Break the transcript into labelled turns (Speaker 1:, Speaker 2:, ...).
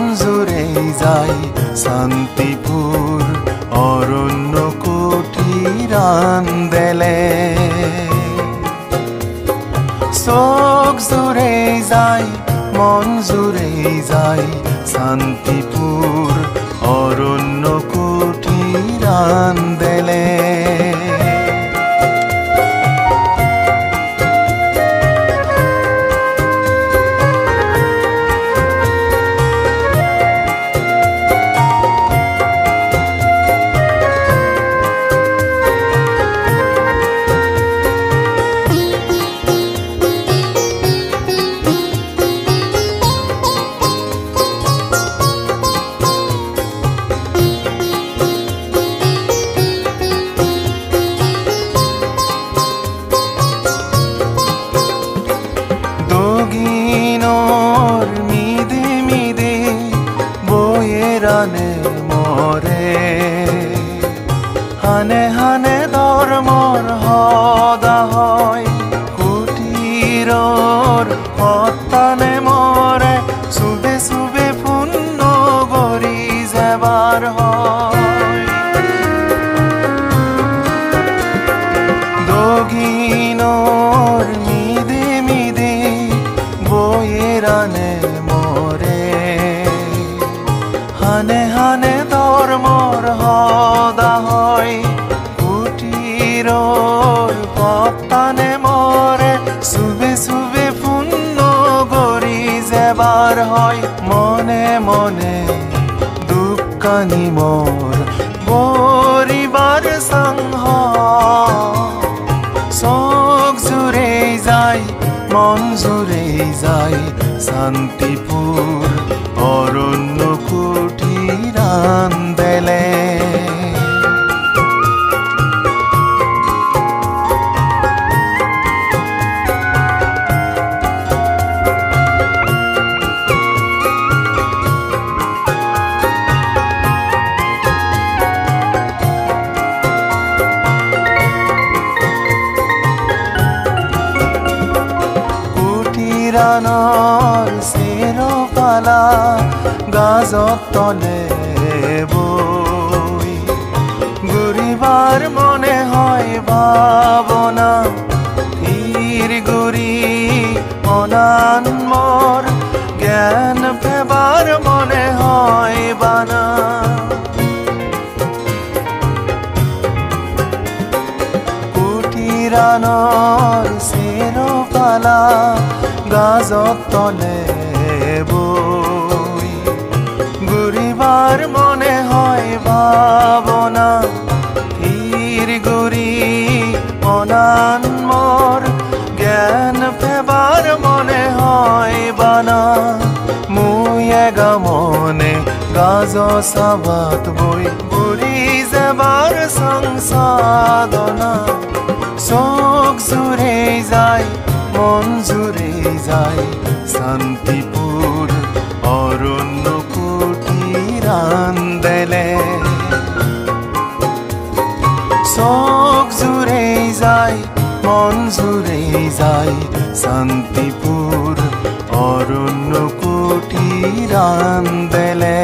Speaker 1: মন জুড়ে যায় শান্তিপুর অরণ্য কুটির আন্দেলে চোখ জুড়ে যায় মন জুড়ে যায় শান্তিপুর অরণ্য কুটির আন্দেলে মরে হানে হানে ধর্মর হদা হয় কুটিরর হত্যানে মরে সুবে সুবে পুণ্য গরি যাবার হয় দগিনর মিদে মিদে বয়েরানে মরে হানে হানে ধর্মর হদা হয় কুটিরর পত্তানে মরে সুবে সুবে পুণ্য গরি যাবার হয় মনে মনে দুঃখানি মোর গরিবার সংহ চোখ জুড়ে যায় মন জুড়ে যায় শান্তিপুর অরণ্য কুটির আন্দেলে কুটিরানর সেরপালা গাজত তলে বই ঘুরিবার মনে হয় ভাবনা ধীর গুরি অনান মোর জ্ঞান ফেবার মনে হয় বানা কুটিরানর সেরপালা গাজত তলে বই ঘুরিবার মনে হয় ভাবনা ধীর গুরি অনান মোর জ্ঞান ফেবার মনে হয় বানা মুই এগা মনে গাজ সাবাত বই ঘুরি যাবার সংসাধনা চোখ জুড়ে যায় মন জুড়ে যায় শান্তিপুর অরণ্য কুটির আন্দেলে চোখ জুড়ে যায় মন জুড়ে যায় শান্তিপুর অরণ্য কুটির আন্দেলে